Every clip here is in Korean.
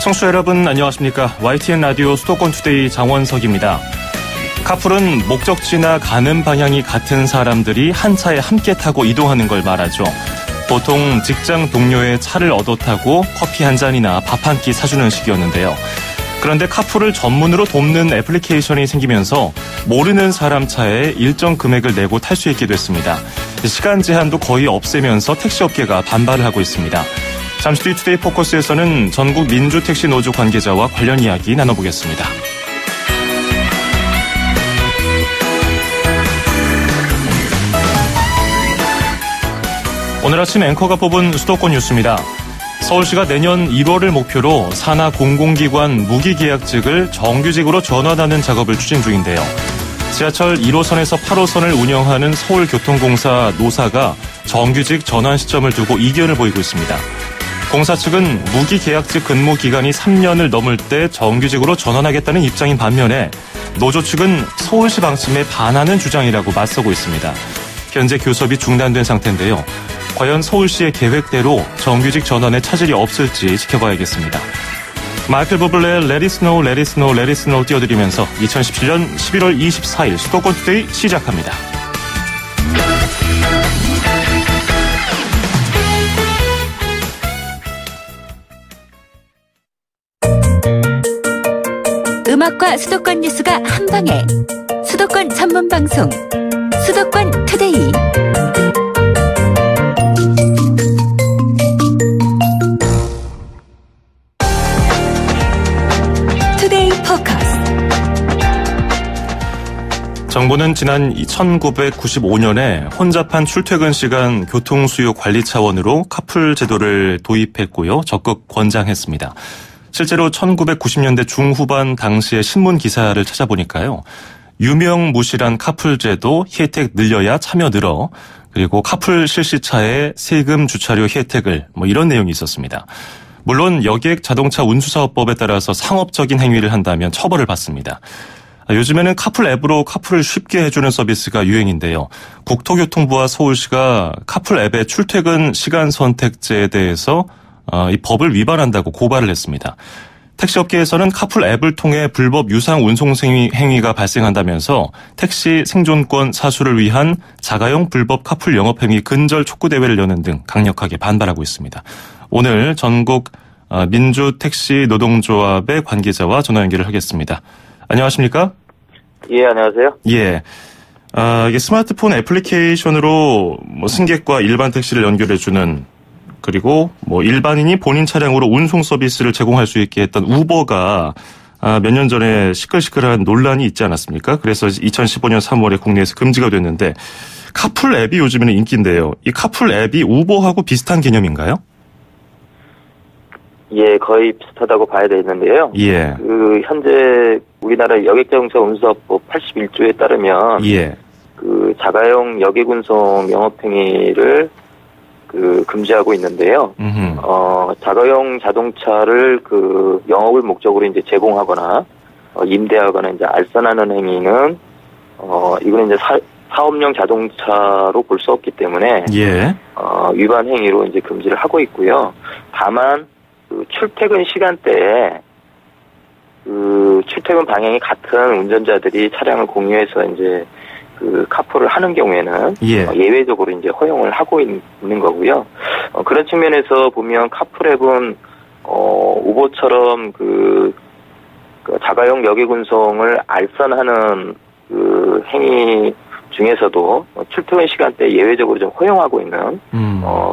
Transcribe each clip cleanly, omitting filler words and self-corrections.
청취자 여러분 안녕하십니까. YTN 라디오 수도권 투데이 장원석입니다. 카풀은 목적지나 가는 방향이 같은 사람들이 한 차에 함께 타고 이동하는 걸 말하죠. 보통 직장 동료의 차를 얻어 타고 커피 한 잔이나 밥 한 끼 사주는 식이었는데요. 그런데 카풀을 전문으로 돕는 애플리케이션이 생기면서 모르는 사람 차에 일정 금액을 내고 탈 수 있게 됐습니다. 시간 제한도 거의 없애면서 택시업계가 반발을 하고 있습니다. 잠시 뒤 투데이 포커스에서는 전국 민주택시 노조 관계자와 관련 이야기 나눠보겠습니다. 오늘 아침 앵커가 뽑은 수도권 뉴스입니다. 서울시가 내년 1월을 목표로 산하 공공기관 무기계약직을 정규직으로 전환하는 작업을 추진 중인데요. 지하철 1호선에서 8호선을 운영하는 서울교통공사 노사가 정규직 전환 시점을 두고 이견을 보이고 있습니다. 공사 측은 무기계약직 근무 기간이 3년을 넘을 때 정규직으로 전환하겠다는 입장인 반면에 노조 측은 서울시 방침에 반하는 주장이라고 맞서고 있습니다. 현재 교섭이 중단된 상태인데요. 과연 서울시의 계획대로 정규직 전환에 차질이 없을지 지켜봐야겠습니다. 마이클 부블레의 Let It Snow, Let It Snow, Let It Snow 띄워드리면서 2017년 11월 24일 수도권 투데이 시작합니다. 음악과 수도권 뉴스가 한방에 수도권 전문 방송 수도권 투데이. 투데이 포커스. 정부는 지난 1995년에 혼잡한 출퇴근 시간 교통수요 관리 차원으로 카풀 제도를 도입했고요. 적극 권장했습니다. 실제로 1990년대 중후반 당시의 신문 기사를 찾아보니까요. 유명무실한 카풀제도 혜택 늘려야 참여 늘어, 그리고 카풀 실시차에 세금 주차료 혜택을 이런 내용이 있었습니다. 물론 여객 자동차 운수사업법에 따라서 상업적인 행위를 한다면 처벌을 받습니다. 요즘에는 카풀 앱으로 카풀을 쉽게 해주는 서비스가 유행인데요. 국토교통부와 서울시가 카풀 앱의 출퇴근 시간 선택제에 대해서 이 법을 위반한다고 고발을 했습니다. 택시업계에서는 카풀 앱을 통해 불법 유상 운송 행위가 발생한다면서 택시 생존권 사수를 위한 자가용 불법 카풀 영업행위 근절 촉구대회를 여는 등 강력하게 반발하고 있습니다. 오늘 전국 민주택시 노동조합의 관계자와 전화 연결을 하겠습니다. 안녕하십니까? 예, 안녕하세요. 예. 이게 스마트폰 애플리케이션으로 승객과 일반 택시를 연결해주는, 그리고 일반인이 본인 차량으로 운송 서비스를 제공할 수 있게 했던 우버가 몇 년 전에 시끌시끌한 논란이 있지 않았습니까? 그래서 2015년 3월에 국내에서 금지가 됐는데 카풀 앱이 요즘에는 인기인데요. 이 카풀 앱이 우버하고 비슷한 개념인가요? 예, 거의 비슷하다고 봐야 되는데요. 예. 현재 우리나라 여객자동차 운수사업법 81조에 따르면 예. 자가용 여객운송 영업행위를 금지하고 있는데요. 자가용 자동차를 영업을 목적으로 이제 제공하거나 임대하거나 이제 알선하는 행위는 이거는 이제 사업용 자동차로 볼 수 없기 때문에 예. 위반 행위로 이제 금지를 하고 있고요. 다만 출퇴근 시간대에 출퇴근 방향이 같은 운전자들이 차량을 공유해서 이제 카풀을 하는 경우에는 예외적으로 이제 허용을 하고 있는 거고요. 그런 측면에서 보면 카풀 앱은 우버처럼 자가용 여객 운송을 알선하는 행위 중에서도 출퇴근 시간대 예외적으로 좀 허용하고 있는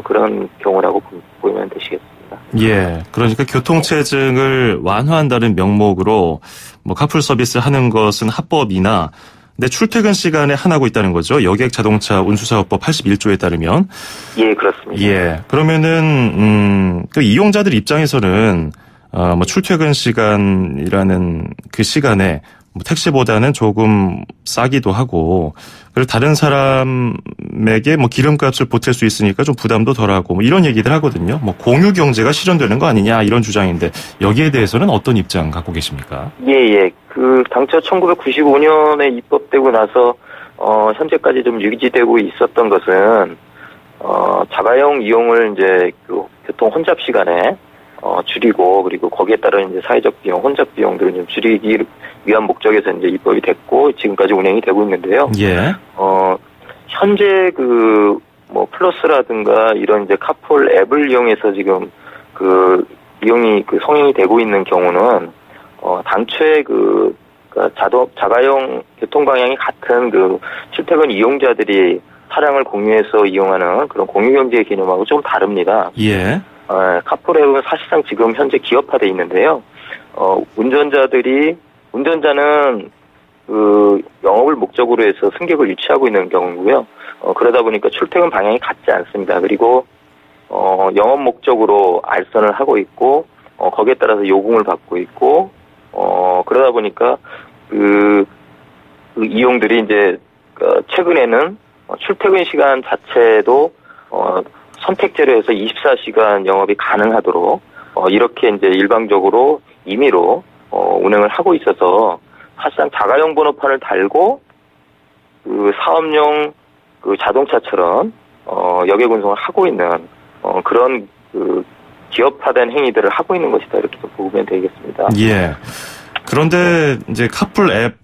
그런 경우라고 보면 되시겠습니다. 예, 그러니까 교통체증을 완화한다는 명목으로 카풀 서비스 하는 것은 합법이나 내 출퇴근 시간에 한하고 있다는 거죠. 여객 자동차 운수사업법 81조에 따르면. 예, 그렇습니다. 예, 그러면은 이용자들 입장에서는 출퇴근 시간이라는 그 시간에 택시보다는 조금 싸기도 하고, 그리고 다른 사람에게 기름값을 보탤 수 있으니까 좀 부담도 덜하고 이런 얘기들 하거든요. 공유 경제가 실현되는 거 아니냐 이런 주장인데 여기에 대해서는 어떤 입장 갖고 계십니까? 예. 당초 1995년에 입법되고 나서 현재까지 좀 유지되고 있었던 것은 자가용 이용을 이제 교통 혼잡 시간에 줄이고 그리고 거기에 따른 이제 사회적 비용, 혼잡 비용들을 좀 줄이기 위한 목적에서 이제 입법이 됐고 지금까지 운행이 되고 있는데요. 예. 현재 뭐 플러스라든가 이런 이제 카풀 앱을 이용해서 지금 이용이 성행이 되고 있는 경우는 당초에 자가용 교통 방향이 같은 출퇴근 이용자들이 차량을 공유해서 이용하는 그런 공유경제의 개념하고 좀 다릅니다. 예. 카풀앱은 사실상 지금 현재 기업화되어 있는데요. 운전자는 영업을 목적으로 해서 승객을 유치하고 있는 경우고요. 그러다 보니까 출퇴근 방향이 같지 않습니다. 그리고 영업 목적으로 알선을 하고 있고 거기에 따라서 요금을 받고 있고 그러다 보니까 이용들이 이제 최근에는 출퇴근 시간 자체도 선택제로 해서 24시간 영업이 가능하도록 이렇게 이제 일방적으로 임의로 운행을 하고 있어서 사실상 자가용 번호판을 달고 사업용 자동차처럼 여객 운송을 하고 있는 그런 기업화된 행위들을 하고 있는 것이다 이렇게 보면 되겠습니다. 예. 그런데 이제 카풀 앱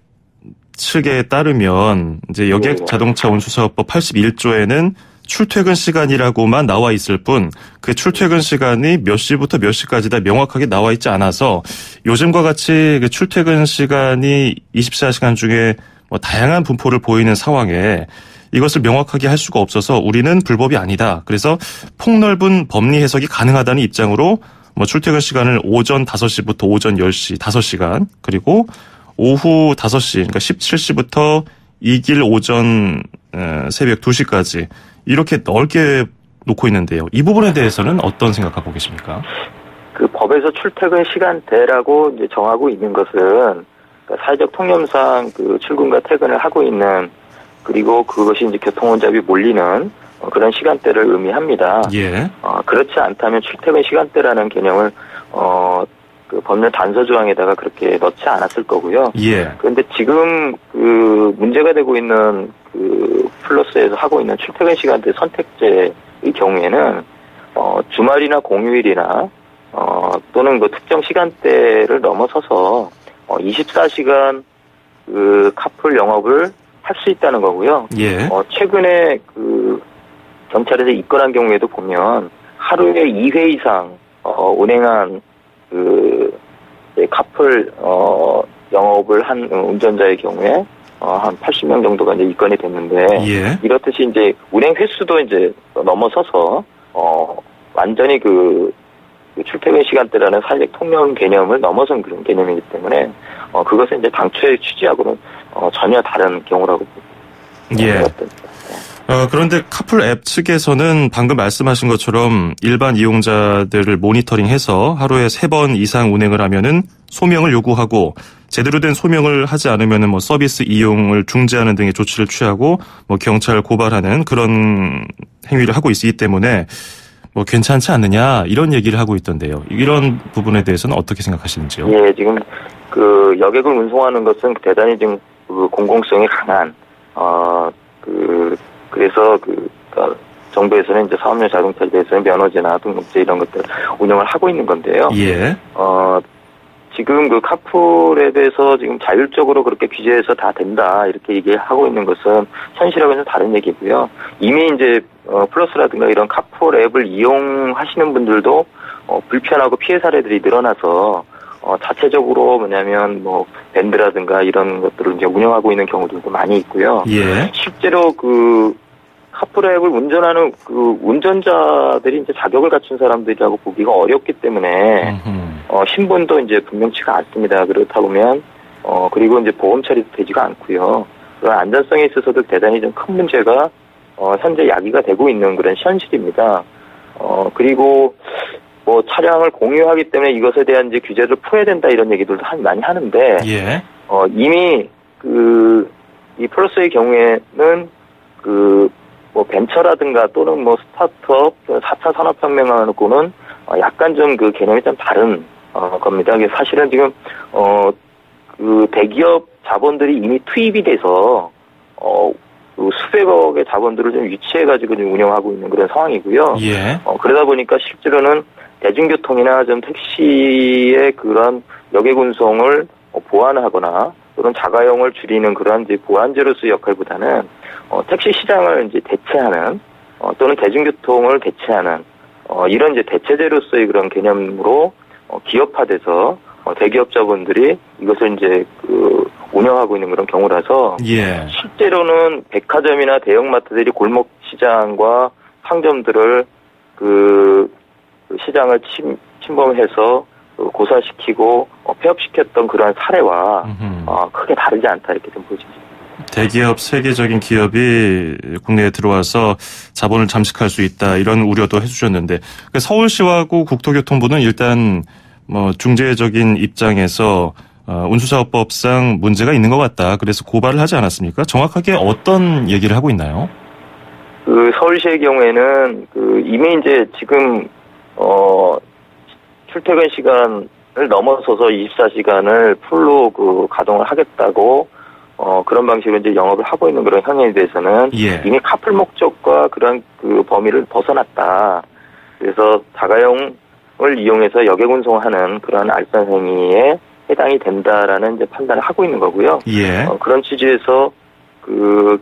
측에 따르면 이제 여객 자동차 운수사업법 81조에는 출퇴근 시간이라고만 나와 있을 뿐 그 출퇴근 시간이 몇 시부터 몇 시까지다 명확하게 나와 있지 않아서 요즘과 같이 그 출퇴근 시간이 24시간 중에 뭐 다양한 분포를 보이는 상황에 이것을 명확하게 할 수가 없어서 우리는 불법이 아니다. 그래서 폭넓은 법리 해석이 가능하다는 입장으로 뭐 출퇴근 시간을 오전 5시부터 오전 10시 5시간 그리고 오후 5시 그러니까 17시부터 이길 오전 새벽 2시까지 이렇게 넓게 놓고 있는데요. 이 부분에 대해서는 어떤 생각하고 계십니까? 법에서 출퇴근 시간대라고 이제 정하고 있는 것은 사회적 통념상 출근과 퇴근을 하고 있는 그리고 그것이 이제 교통 혼잡이 몰리는 그런 시간대를 의미합니다. 예. 그렇지 않다면 출퇴근 시간대라는 개념을 법률 단서 조항에다가 그렇게 넣지 않았을 거고요. 예. 그런데 지금 문제가 되고 있는 플러스에서 하고 있는 출퇴근 시간대 선택제의 경우에는 주말이나 공휴일이나 또는 특정 시간대를 넘어서서 24시간 카풀 영업을 할 수 있다는 거고요. 예. 최근에 경찰에서 입건한 경우에도 보면 하루에 2회 이상 운행한 카풀 영업을 한 운전자의 경우에 한 80명 정도가 이제 입건이 됐는데 예. 이렇듯이 이제 운행 횟수도 이제 넘어서서 완전히 출퇴근 시간대라는 사회적 통념 개념을 넘어선 그런 개념이기 때문에 그것은 이제 당초의 취지하고는 전혀 다른 경우라고 예. 그런데 카풀 앱 측에서는 방금 말씀하신 것처럼 일반 이용자들을 모니터링해서 하루에 3번 이상 운행을 하면은 소명을 요구하고 제대로 된 소명을 하지 않으면은 뭐 서비스 이용을 중지하는 등의 조치를 취하고 뭐 경찰 고발하는 그런 행위를 하고 있기 때문에 뭐 괜찮지 않느냐 이런 얘기를 하고 있던데요. 이런 부분에 대해서는 어떻게 생각하시는지요? 예, 지금 여객을 운송하는 것은 대단히 좀 공공성이 강한 그래서 정부에서는 이제 사업용 자동차에 대해서는 면허제나 등록제 이런 것들 운영을 하고 있는 건데요. 예. 지금 카풀에 대해서 지금 자율적으로 그렇게 규제해서 다 된다 이렇게 얘기하고 있는 것은 현실하고는 다른 얘기고요. 이미 이제 플러스라든가 이런 카풀 앱을 이용하시는 분들도 불편하고 피해 사례들이 늘어나서 자체적으로 뭐냐면 밴드라든가 이런 것들을 이제 운영하고 있는 경우들도 많이 있고요. 예. 실제로 카풀 앱을 운전하는 운전자들이 이제 자격을 갖춘 사람들이라고 보기가 어렵기 때문에 신분도 이제 분명치가 않습니다. 그렇다 보면 그리고 이제 보험 처리도 되지가 않고요. 그런 안전성에 있어서도 대단히 좀 큰 문제가 현재 야기가 되고 있는 그런 현실입니다. 그리고 차량을 공유하기 때문에 이것에 대한 이제 규제를 풀어야 된다 이런 얘기들도 많이 하는데 예. 이미 이 플러스의 경우에는 벤처라든가 또는 스타트업 4차 산업혁명하고는 약간 좀 개념이 좀 다른 겁니다. 사실은 지금 대기업 자본들이 이미 투입이 돼서 수백억의 자본들을 좀 유치해가지고 좀 운영하고 있는 그런 상황이고요. 예. 그러다 보니까 실제로는 대중교통이나 좀 택시의 그런 여객 운송을 보완하거나 또는 자가용을 줄이는 그런 이제 보완제로서의 역할보다는 택시 시장을 이제 대체하는 또는 대중교통을 대체하는 이런 이제 대체제로서의 그런 개념으로 기업화돼서 대기업자분들이 이것을 이제 운영하고 있는 그런 경우라서 예. 실제로는 백화점이나 대형마트들이 골목 시장과 상점들을 시장을 침범해서 고사시키고 폐업시켰던 그러한 사례와 크게 다르지 않다 이렇게 좀 보시죠. 대기업 세계적인 기업이 국내에 들어와서 자본을 잠식할 수 있다 이런 우려도 해주셨는데 서울시하고 국토교통부는 일단 중재적인 입장에서 운수사업법상 문제가 있는 것 같다. 그래서 고발을 하지 않았습니까? 정확하게 어떤 얘기를 하고 있나요? 서울시의 경우에는 이미 이제 지금 출퇴근 시간을 넘어서서 24시간을 풀로 가동을 하겠다고 그런 방식으로 이제 영업을 하고 있는 그런 형태에 대해서는 예. 이미 카풀 목적과 그런 범위를 벗어났다. 그래서 자가용을 이용해서 여객 운송하는 그런 알선 행위에 해당이 된다라는 이제 판단을 하고 있는 거고요. 예. 그런 취지에서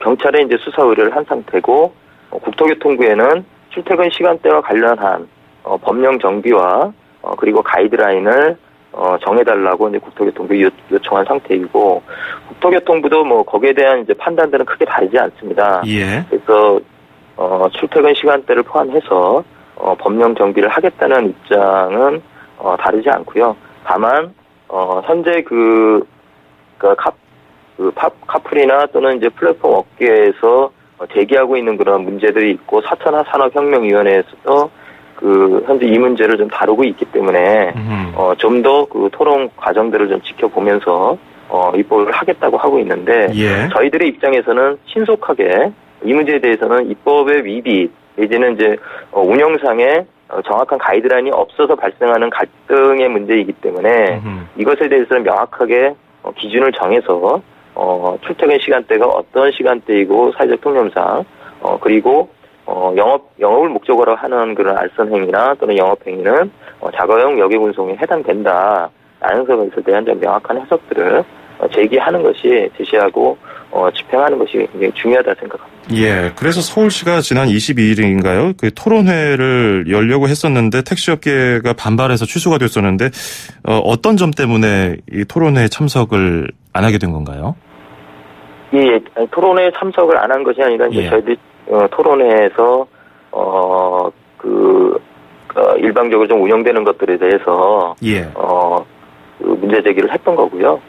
경찰에 이제 수사 의뢰를 한 상태고 국토교통부에는 출퇴근 시간대와 관련한 법령 정비와 그리고 가이드라인을 정해달라고 이제 국토교통부 요청한 상태이고 국토교통부도 거기에 대한 이제 판단들은 크게 다르지 않습니다. 예. 그래서 출퇴근 시간대를 포함해서 법령 정비를 하겠다는 입장은 다르지 않고요. 다만 현재 카풀이나 또는 이제 플랫폼 업계에서 제기하고 있는 그런 문제들이 있고 사천산업혁명위원회에서 현재 이 문제를 좀 다루고 있기 때문에 좀 더 토론 과정들을 좀 지켜보면서 입법을 하겠다고 하고 있는데 예. 저희들의 입장에서는 신속하게 이 문제에 대해서는 입법의 위비 이제는 이제 운영상에 정확한 가이드라인이 없어서 발생하는 갈등의 문제이기 때문에 이것에 대해서는 명확하게 기준을 정해서 출퇴근 시간대가 어떤 시간대이고 사회적 통념상 그리고 영업을 목적으로 하는 그런 알선 행위나 또는 영업 행위는 자가용 여객 운송에 해당된다라는 것에 대한 좀 명확한 해석들을 제시하는 집행하는 것이 굉장히 중요하다 생각합니다. 예, 그래서 서울시가 지난 22일인가요? 토론회를 열려고 했었는데 택시업계가 반발해서 취소가 됐었는데 어떤 점 때문에 이 토론회에 참석을 안 하게 된 건가요? 예, 토론회에 참석을 안 한 것이 아니라 이제 저희들이 토론회에서 일방적으로 좀 운영되는 것들에 대해서 문제 제기를 했던 거고요.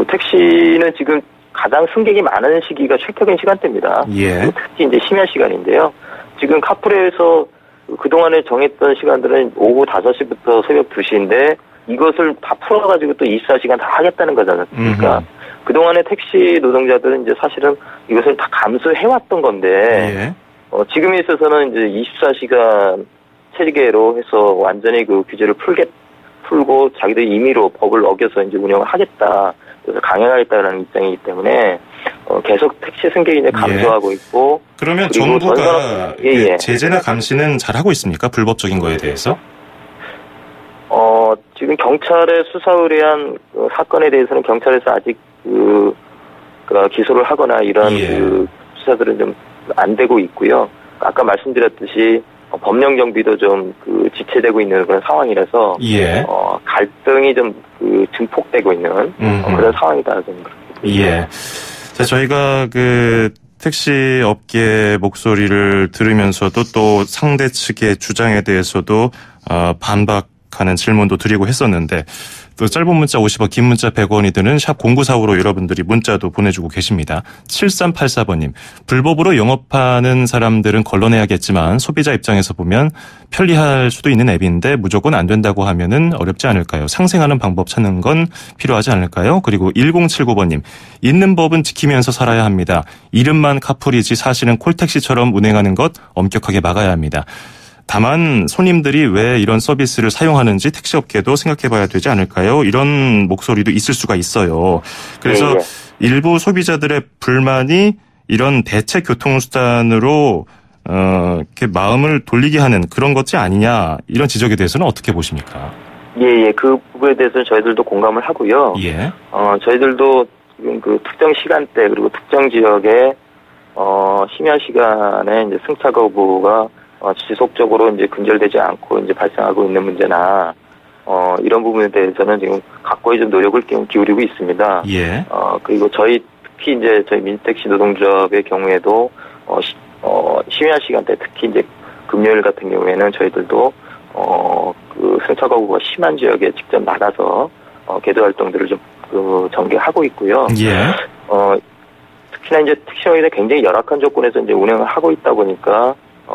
택시는 지금 가장 승객이 많은 시기가 출퇴근 시간대입니다. 예. 특히 이제 심야 시간인데요. 지금 카풀에서 그동안에 정했던 시간들은 오후 5시부터 새벽 2시인데 이것을 다 풀어가지고 또 24시간 다 하겠다는 거잖아요. 그러니까 그동안에 택시 노동자들은 이제 사실은 이것을 다 감수해왔던 건데 지금에 있어서는 이제 24시간 체계로 해서 완전히 규제를 풀고 자기들이 임의로 법을 어겨서 이제 운영을 하겠다. 그래서 강행하겠다라는 입장이기 때문에 계속 택시 승객이 이제 감소하고 있고. 그러면 정부가 제재나 감시는 잘 하고 있습니까? 불법적인 거에 대해서? 지금 경찰에 수사 의뢰한 사건에 대해서는 경찰에서 아직 기소를 하거나 이런 수사들은 좀 안 되고 있고요. 아까 말씀드렸듯이 법령 정비도 좀 지체되고 있는 그런 상황이라서 갈등이 좀 증폭되고 있는 그런 상황이다 좀 그렇게. 예. 자, 저희가 택시 업계 목소리를 들으면서도 또 상대 측의 주장에 대해서도 반박하는 질문도 드리고 했었는데 또 짧은 문자 50원, 긴 문자 100원이 드는 샵 0945로 여러분들이 문자도 보내주고 계십니다. 7384번님, 불법으로 영업하는 사람들은 걸러내야겠지만 소비자 입장에서 보면 편리할 수도 있는 앱인데 무조건 안 된다고 하면은 어렵지 않을까요? 상생하는 방법 찾는 건 필요하지 않을까요? 그리고 1079번님, 있는 법은 지키면서 살아야 합니다. 이름만 카풀이지 사실은 콜택시처럼 운행하는 것 엄격하게 막아야 합니다. 다만 손님들이 왜 이런 서비스를 사용하는지 택시업계도 생각해봐야 되지 않을까요? 이런 목소리도 있을 수가 있어요. 그래서 일부 소비자들의 불만이 이런 대체 교통수단으로 이렇게 마음을 돌리게 하는 그런 것이 아니냐 이런 지적에 대해서는 어떻게 보십니까? 예, 그 부분에 대해서는 저희들도 공감을 하고요. 예. 저희들도 지금 그 특정 시간대 그리고 특정 지역에 심야 시간에 이제 승차 거부가 지속적으로 이제 근절되지 않고 이제 발생하고 있는 문제나 이런 부분에 대해서는 지금 각고의 좀 노력을 기울이고 있습니다. 예. 그리고 특히 이제 저희 민주택시 노동조합의 경우에도 심야 시간대 특히 이제 금요일 같은 경우에는 저희들도 그 승차 거부가 심한 지역에 직접 나가서 계도 활동들을 좀 전개하고 있고요. 예. 특히나 이제 택시노동이 굉장히 열악한 조건에서 이제 운행을 하고 있다 보니까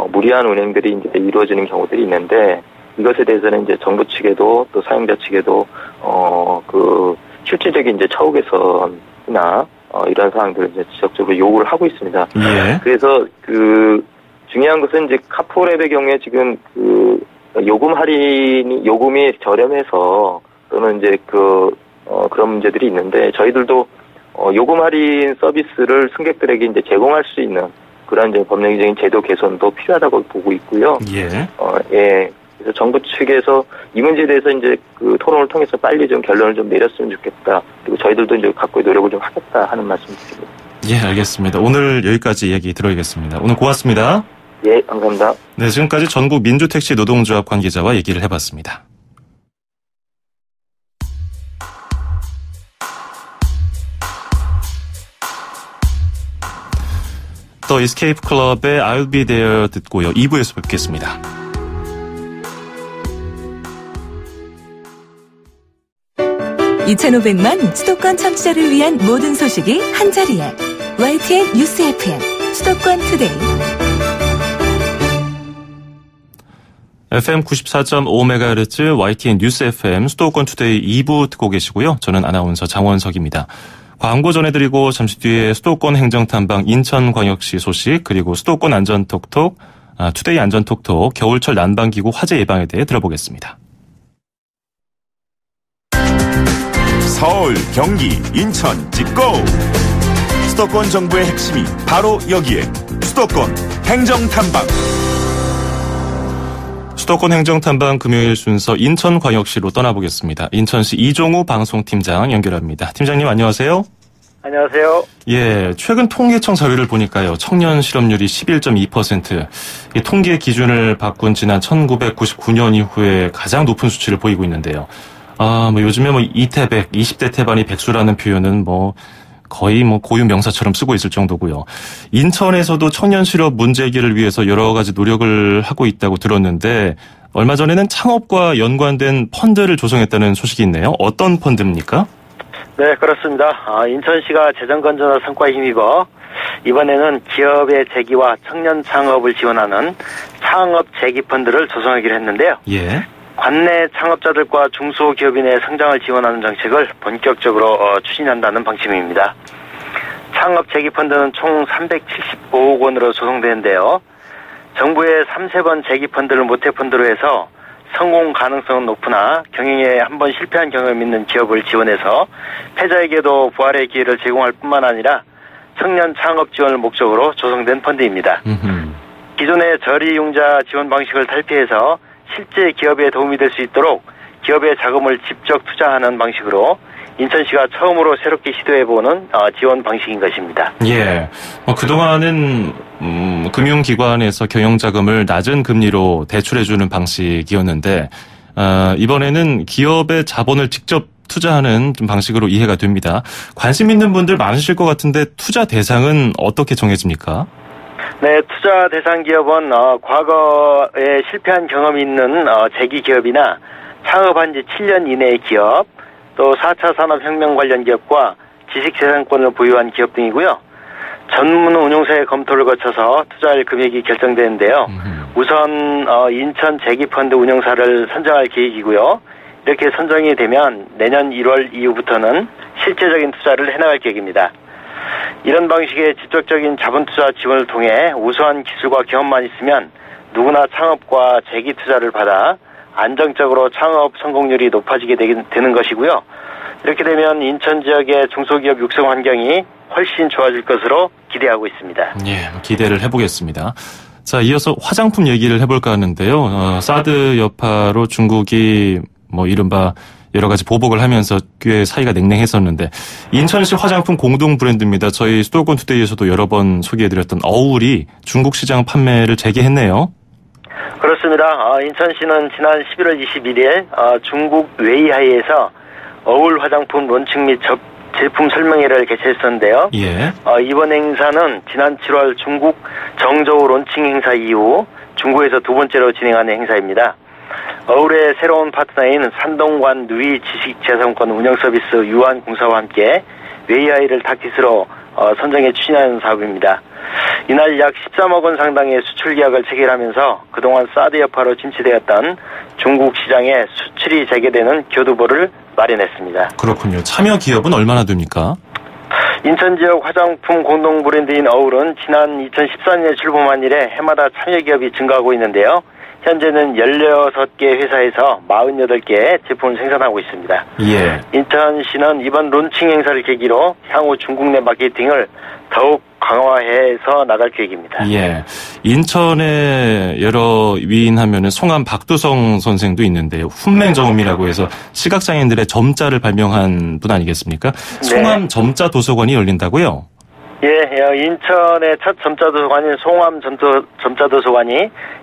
무리한 운행들이 이제 이루어지는 경우들이 있는데 이것에 대해서는 이제 정부 측에도 또 사용자 측에도 그 실질적인 이제 처우 개선이나 이런 사항들을 이제 지속적으로 요구를 하고 있습니다. 예. 그래서 그 중요한 것은 이제 카풀앱의 경우에 지금 그 요금이 저렴해서 또는 이제 그런 문제들이 있는데 저희들도 요금 할인 서비스를 승객들에게 이제 제공할 수 있는 그런 이제 법령적인 제도 개선도 필요하다고 보고 있고요. 예. 예. 그래서 정부 측에서 이 문제에 대해서 이제 그 토론을 통해서 빨리 좀 결론을 좀 내렸으면 좋겠다. 그리고 저희들도 이제 각고의 노력을 좀 하겠다 하는 말씀드립니다. 예, 알겠습니다. 오늘 여기까지 얘기 들어야겠습니다. 오늘 고맙습니다. 예, 감사합니다. 네, 지금까지 전국 민주택시 노동조합 관계자와 얘기를 해봤습니다. 더 이스케이프 클럽의 I'll Be There 듣고요. 2부에서 뵙겠습니다. (2500만) 수도권 청취자를 위한 모든 소식이 한자리에 YTN 뉴스 FM 수도권 투데이. FM 94.5MHz YTN 뉴스 FM 수도권 투데이 2부 듣고 계시고요. 저는 아나운서 장원석입니다. 광고 전해드리고 잠시 뒤에 수도권 행정탐방 인천광역시 소식 그리고 수도권 안전톡톡 투데이 안전톡톡 겨울철 난방기구 화재 예방에 대해 들어보겠습니다. 서울, 경기, 인천 찍고 수도권 정부의 핵심이 바로 여기에 수도권 행정탐방. 수도권 행정탐방 금요일 순서 인천광역시로 떠나보겠습니다. 인천시 이종우 방송팀장 연결합니다. 팀장님 안녕하세요. 안녕하세요. 예, 최근 통계청 자료를 보니까요. 청년 실업률이 11.2%. 이 통계 기준을 바꾼 지난 1999년 이후에 가장 높은 수치를 보이고 있는데요. 요즘에 이태백, 20대 태반이 백수라는 표현은 거의 고유 명사처럼 쓰고 있을 정도고요. 인천에서도 청년 실업 문제 해결을 위해서 여러 가지 노력을 하고 있다고 들었는데 얼마 전에는 창업과 연관된 펀드를 조성했다는 소식이 있네요. 어떤 펀드입니까? 네, 그렇습니다. 인천시가 재정 건전화 성과에 힘입어 이번에는 기업의 재기와 청년 창업을 지원하는 창업 재기 펀드를 조성하기로 했는데요. 예. 관내 창업자들과 중소기업인의 성장을 지원하는 정책을 본격적으로 추진한다는 방침입니다. 창업 재기펀드는 총 375억 원으로 조성되는데요. 정부의 3세번 재기펀드를 모태펀드로 해서 성공 가능성은 높으나 경영에 한번 실패한 경험이 있는 기업을 지원해서 패자에게도 부활의 기회를 제공할 뿐만 아니라 청년 창업 지원을 목적으로 조성된 펀드입니다. 기존의 저리융자 지원 방식을 탈피해서 실제 기업에 도움이 될 수 있도록 기업의 자금을 직접 투자하는 방식으로 인천시가 처음으로 새롭게 시도해보는 지원 방식인 것입니다. 예. 그동안은 금융기관에서 경영자금을 낮은 금리로 대출해주는 방식이었는데 이번에는 기업의 자본을 직접 투자하는 방식으로 이해가 됩니다. 관심 있는 분들 많으실 것 같은데 투자 대상은 어떻게 정해집니까? 네, 투자 대상 기업은 과거에 실패한 경험이 있는 재기 기업이나 창업한 지 7년 이내의 기업, 또 4차 산업혁명 관련 기업과 지식재산권을 보유한 기업 등이고요. 전문 운용사의 검토를 거쳐서 투자할 금액이 결정되는데요. 우선 인천 재기펀드 운용사를 선정할 계획이고요. 이렇게 선정이 되면 내년 1월 이후부터는 실제적인 투자를 해나갈 계획입니다. 이런 방식의 직접적인 자본 투자 지원을 통해 우수한 기술과 경험만 있으면 누구나 창업과 재기 투자를 받아 안정적으로 창업 성공률이 높아지게 되는 것이고요. 이렇게 되면 인천 지역의 중소기업 육성 환경이 훨씬 좋아질 것으로 기대하고 있습니다. 예, 기대를 해보겠습니다. 자, 이어서 화장품 얘기를 해볼까 하는데요. 사드 여파로 중국이 이른바 여러 가지 보복을 하면서 꽤 사이가 냉랭했었는데 인천시 화장품 공동 브랜드입니다. 저희 수도권 투데이에서도 여러 번 소개해드렸던 어울이 중국 시장 판매를 재개했네요. 그렇습니다. 인천시는 지난 11월 21일 중국 웨이하이에서 어울 화장품 론칭 및 제품 설명회를 개최했었는데요. 예. 이번 행사는 지난 7월 중국 정저우 론칭 행사 이후 중국에서 두 번째로 진행하는 행사입니다. 어울의 새로운 파트너인 산동관 누이 지식재산권 운영서비스 유한공사와 함께 웨이하이를 타깃으로 선정해 추진하는 사업입니다. 이날 약 13억 원 상당의 수출 계약을 체결하면서 그동안 사드 여파로 침체되었던 중국 시장에 수출이 재개되는 교두보를 마련했습니다. 그렇군요. 참여 기업은 얼마나 됩니까? 인천 지역 화장품 공동 브랜드인 어울은 지난 2014년에 출범한 이래 해마다 참여 기업이 증가하고 있는데요. 현재는 16개 회사에서 48개의 제품을 생산하고 있습니다. 예. 인천시는 이번 론칭 행사를 계기로 향후 중국 내 마케팅을 더욱 강화해서 나갈 계획입니다. 예. 인천에 여러 위인하면은 송암 박두성 선생도 있는데요. 훈맹정음이라고 해서 시각장애인들의 점자를 발명한 분 아니겠습니까? 송암 점자 도서관이 열린다고요? 예, 인천의 첫 점자 도서관인 송암 점자 도서관이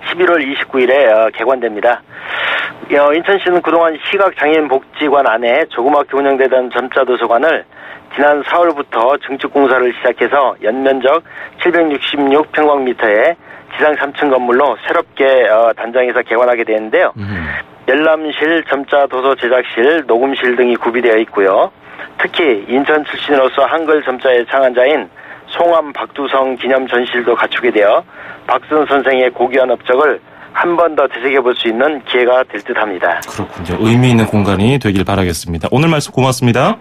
11월 29일에 개관됩니다. 인천시는 그동안 시각장애인 복지관 안에 조그맣게 운영되던 점자 도서관을 지난 4월부터 증축 공사를 시작해서 연면적 766평방미터의 지상 3층 건물로 새롭게 단장해서 개관하게 되는데요. 열람실, 점자 도서 제작실, 녹음실 등이 구비되어 있고요. 특히 인천 출신으로서 한글 점자의 창안자인 송암 박두성 기념 전시실도 갖추게 되어 박선 선생의 고귀한 업적을 한 번 더 되새겨볼 수 있는 기회가 될 듯합니다. 그렇군요. 의미 있는 공간이 되길 바라겠습니다. 오늘 말씀 고맙습니다.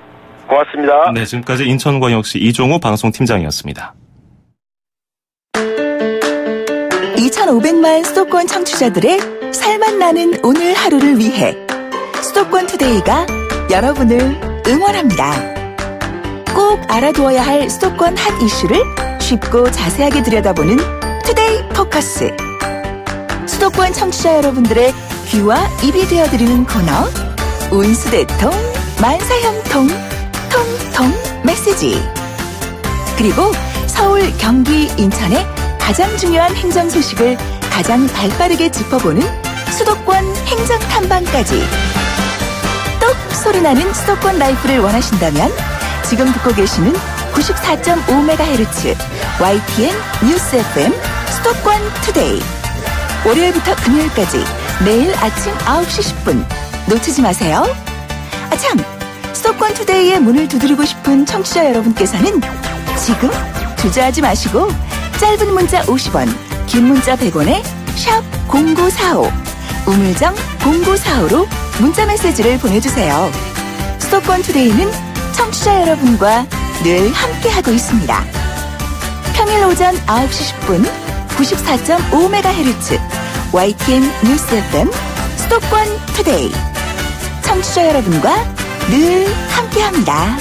고맙습니다. 네, 지금까지 인천광역시 이종우 방송팀장이었습니다. 2,500만 수도권 청취자들의 살맛 나는 오늘 하루를 위해 수도권 투데이가 여러분을 응원합니다. 꼭 알아두어야 할 수도권 핫 이슈를 쉽고 자세하게 들여다보는 투데이 포커스. 수도권 청취자 여러분들의 귀와 입이 되어드리는 코너 운수대통 만사형통 통통 메시지. 그리고 서울, 경기, 인천의 가장 중요한 행정 소식을 가장 발빠르게 짚어보는 수도권 행정 탐방까지. 똑 소리나는 수도권 라이프를 원하신다면 지금 듣고 계시는 94.5MHz YTN 뉴스 FM 수도권 투데이. 월요일부터 금요일까지 매일 아침 9시 10분 놓치지 마세요. 참, 수도권 투데이의 문을 두드리고 싶은 청취자 여러분께서는 지금 주저하지 마시고 짧은 문자 50원, 긴 문자 100원에 샵 0945, 우물정 0945로 문자 메시지를 보내주세요. 수도권 투데이는 청취자 여러분과 늘 함께하고 있습니다. 평일 오전 9시 10분 94.5MHz YTN 뉴스 FM 수도권 투데이. 청취자 여러분과 늘 함께합니다.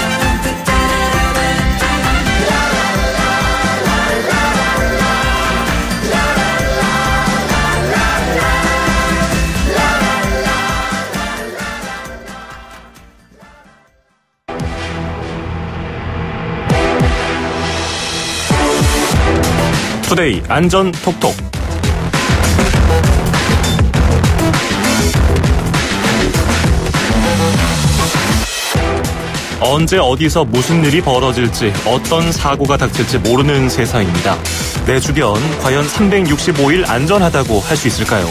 투데이 안전 톡톡. 언제 어디서 무슨 일이 벌어질지 어떤 사고가 닥칠지 모르는 세상입니다. 내 주변 과연 365일 안전하다고 할 수 있을까요?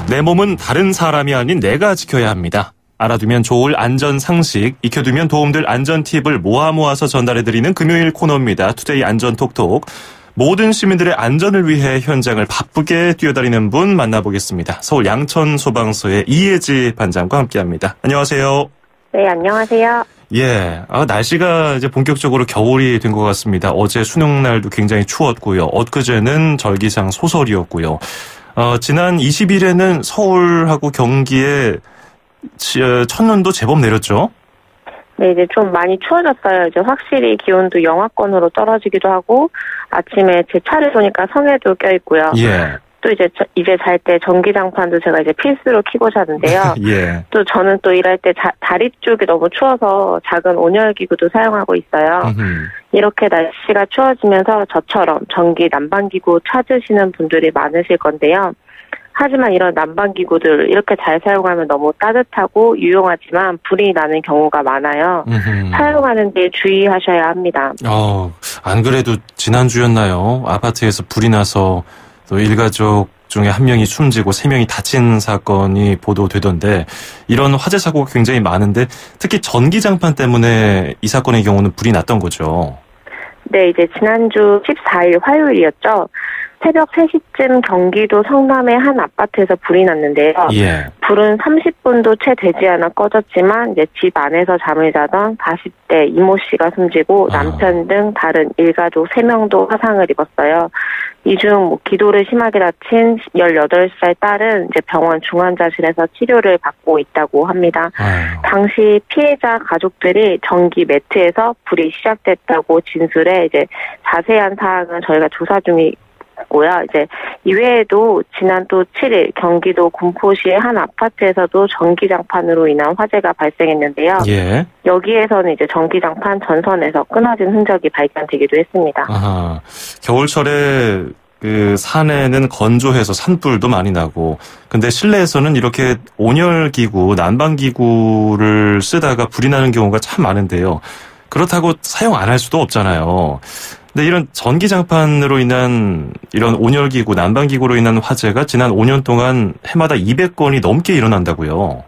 내 몸은 다른 사람이 아닌 내가 지켜야 합니다. 알아두면 좋을 안전 상식, 익혀두면 도움될 안전 팁을 모아서 전달해드리는 금요일 코너입니다. 투데이 안전 톡톡. 모든 시민들의 안전을 위해 현장을 바쁘게 뛰어다니는 분 만나보겠습니다. 서울 양천소방서의 이혜지 반장과 함께합니다. 안녕하세요. 네, 안녕하세요. 예, 날씨가 이제 본격적으로 겨울이 된 것 같습니다. 어제 수능날도 굉장히 추웠고요. 엊그제는 절기상 소설이었고요. 지난 20일에는 서울하고 경기에 첫눈도 제법 내렸죠? 네, 이제 좀 많이 추워졌어요. 이제 확실히 기온도 영하권으로 떨어지기도 하고, 아침에 제 차를 보니까 성에도 껴있고요. 예. 또 이제 잘 때 전기장판도 제가 이제 필수로 켜고 자는데요. 예. 또 저는 또 일할 때 다리 쪽이 너무 추워서 작은 온열기구도 사용하고 있어요. 이렇게 날씨가 추워지면서 저처럼 전기 난방기구 찾으시는 분들이 많으실 건데요. 하지만 이런 난방기구들 이렇게 잘 사용하면 너무 따뜻하고 유용하지만 불이 나는 경우가 많아요. 사용하는 데 주의하셔야 합니다. 안 그래도 지난주였나요? 아파트에서 불이 나서 또 일가족 중에 한 명이 숨지고 3명이 다친 사건이 보도되던데 이런 화재 사고가 굉장히 많은데 특히 전기장판 때문에 이 사건의 경우는 불이 났던 거죠. 네, 이제 지난주 14일 화요일이었죠. 새벽 3시쯤 경기도 성남의 한 아파트에서 불이 났는데요. 예. 불은 30분도 채 되지 않아 꺼졌지만 이제 집 안에서 잠을 자던 40대 이모 씨가 숨지고 남편 등 다른 일가족 3명도 화상을 입었어요. 이 중 기도를 심하게 다친 18살 딸은 이제 병원 중환자실에서 치료를 받고 있다고 합니다. 당시 피해자 가족들이 전기 매트에서 불이 시작됐다고 진술해 이제 자세한 사항은 저희가 조사 중이 고요. 이제 이외에도 지난 또 7일 경기도 군포시의 한 아파트에서도 전기장판으로 인한 화재가 발생했는데요. 예. 여기에서는 이제 전기장판 전선에서 끊어진 흔적이 발견되기도 했습니다. 겨울철에 그 산에는 건조해서 산불도 많이 나고, 근데 실내에서는 이렇게 온열기구, 난방기구를 쓰다가 불이 나는 경우가 참 많은데요. 그렇다고 사용 안 할 수도 없잖아요. 근데 이런 전기장판으로 인한 이런 온열기구, 난방기구로 인한 화재가 지난 5년 동안 해마다 200건이 넘게 일어난다고요.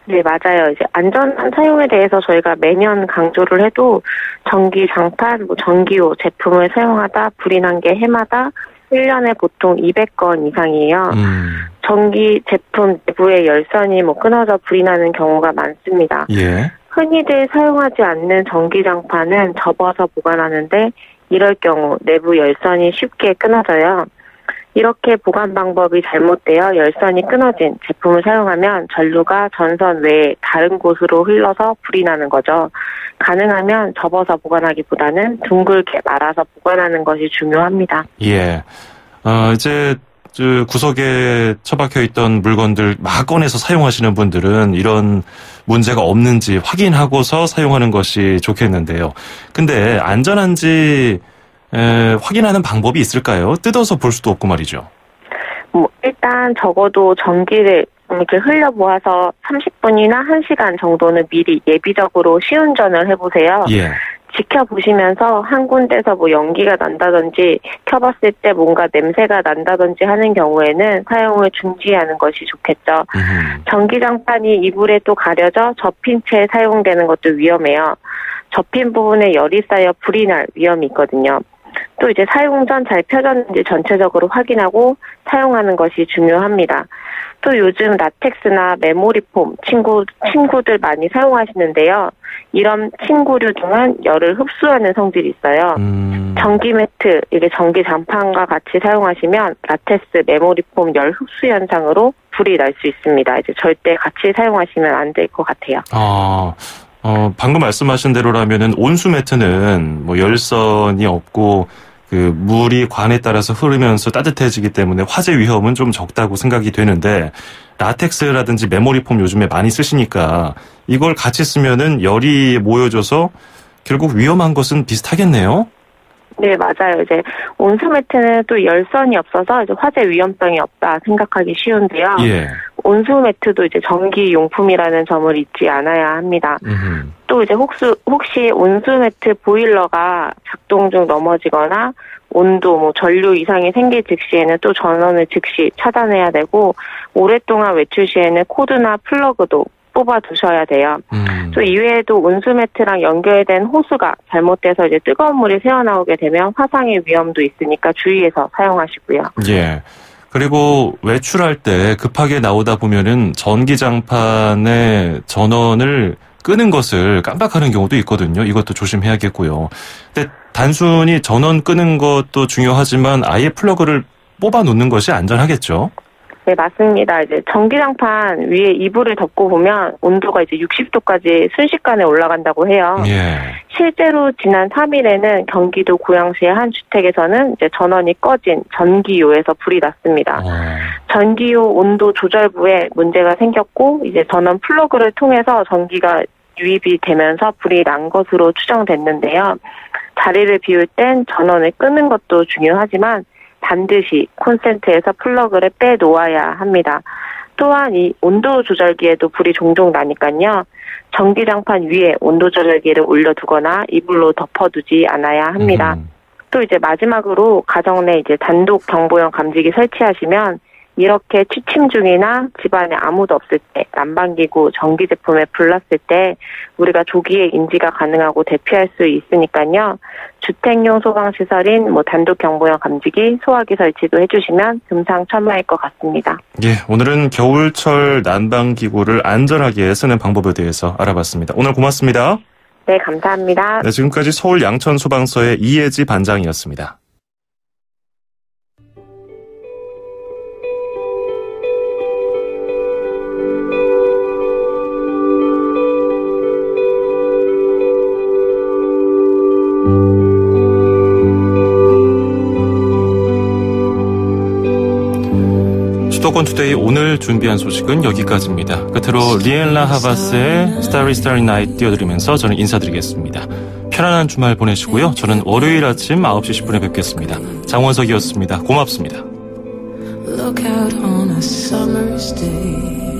네, 맞아요. 이제 안전한 사용에 대해서 저희가 매년 강조를 해도 전기장판, 전기요 제품을 사용하다 불이 난 게 해마다 1년에 보통 200건 이상이에요. 전기 제품 내부의 열선이 끊어져 불이 나는 경우가 많습니다. 예. 흔히들 사용하지 않는 전기장판은 접어서 보관하는데 이럴 경우 내부 열선이 쉽게 끊어져요. 이렇게 보관 방법이 잘못되어 열선이 끊어진 제품을 사용하면 전류가 전선 외에 다른 곳으로 흘러서 불이 나는 거죠. 가능하면 접어서 보관하기보다는 둥글게 말아서 보관하는 것이 중요합니다. 예. 이제 구석에 처박혀 있던 물건들 막 꺼내서 사용하시는 분들은 이런 문제가 없는지 확인하고서 사용하는 것이 좋겠는데요. 근데 안전한지 확인하는 방법이 있을까요? 뜯어서 볼 수도 없고 말이죠. 일단 적어도 전기를 이렇게 흘려보아서 30분이나 1시간 정도는 미리 예비적으로 시운전을 해보세요. 예. 지켜보시면서 한 군데서 연기가 난다든지 켜봤을 때 뭔가 냄새가 난다든지 하는 경우에는 사용을 중지하는 것이 좋겠죠. 전기장판이 이불에 또 가려져 접힌 채 사용되는 것도 위험해요. 접힌 부분에 열이 쌓여 불이 날 위험이 있거든요. 또 이제 사용 전 잘 펴졌는지 전체적으로 확인하고 사용하는 것이 중요합니다. 또 요즘 라텍스나 메모리폼 침구들 많이 사용하시는데요. 이런 침구류 등은 열을 흡수하는 성질이 있어요. 전기 매트, 이게 전기 장판과 같이 사용하시면 라텍스, 메모리폼 열 흡수 현상으로 불이 날 수 있습니다. 이제 절대 같이 사용하시면 안 될 것 같아요. 방금 말씀하신 대로라면은 온수 매트는 열선이 없고 그 물이 관에 따라서 흐르면서 따뜻해지기 때문에 화재 위험은 좀 적다고 생각이 되는데 라텍스라든지 메모리폼 요즘에 많이 쓰시니까 이걸 같이 쓰면은 열이 모여져서 결국 위험한 것은 비슷하겠네요. 네, 맞아요. 이제 온수 매트는 또 열선이 없어서 이제 화재 위험성이 없다 생각하기 쉬운데요. 예. 온수 매트도 이제 전기 용품이라는 점을 잊지 않아야 합니다. 또 이제 혹시 온수 매트 보일러가 작동 중 넘어지거나 온도, 전류 이상이 생길 즉시에는 또 전원을 즉시 차단해야 되고 오랫동안 외출 시에는 코드나 플러그도 뽑아 두셔야 돼요. 또 이외에도 온수 매트랑 연결된 호스가 잘못돼서 이제 뜨거운 물이 새어나오게 되면 화상의 위험도 있으니까 주의해서 사용하시고요. 예. 그리고 외출할 때 급하게 나오다 보면은 전기장판의 전원을 끄는 것을 깜빡하는 경우도 있거든요. 이것도 조심해야겠고요. 근데 단순히 전원 끄는 것도 중요하지만 아예 플러그를 뽑아 놓는 것이 안전하겠죠? 네, 맞습니다. 이제 전기장판 위에 이불을 덮고 보면 온도가 이제 60도까지 순식간에 올라간다고 해요. 예. 실제로 지난 3일에는 경기도 고양시의 한 주택에서는 이제 전원이 꺼진 전기요에서 불이 났습니다. 전기요 온도 조절부에 문제가 생겼고 이제 전원 플러그를 통해서 전기가 유입이 되면서 불이 난 것으로 추정됐는데요. 자리를 비울 땐 전원을 끄는 것도 중요하지만 반드시 콘센트에서 플러그를 빼놓아야 합니다. 또한 이 온도 조절기에도 불이 종종 나니까요. 전기장판 위에 온도 조절기를 올려두거나 이불로 덮어두지 않아야 합니다. 또 이제 마지막으로 가정 내 이제 단독 경보용 감지기 설치하시면 이렇게 취침 중이나 집안에 아무도 없을 때, 난방기구, 전기 제품에 불났을 때 우리가 조기에 인지가 가능하고 대피할 수 있으니까요. 주택용 소방시설인 단독 경보용 감지기, 소화기 설치도 해주시면 금상첨화일 것 같습니다. 예, 오늘은 겨울철 난방기구를 안전하게 쓰는 방법에 대해서 알아봤습니다. 오늘 고맙습니다. 네, 감사합니다. 네, 지금까지 서울 양천소방서의 이혜지 반장이었습니다. 수도권 투데이 오늘 준비한 소식은 여기까지입니다. 끝으로 리엘라 하바스의 Starry Starry Night 띄워드리면서 저는 인사드리겠습니다. 편안한 주말 보내시고요. 저는 월요일 아침 9시 10분에 뵙겠습니다. 장원석이었습니다. 고맙습니다. Look out on a summer's day.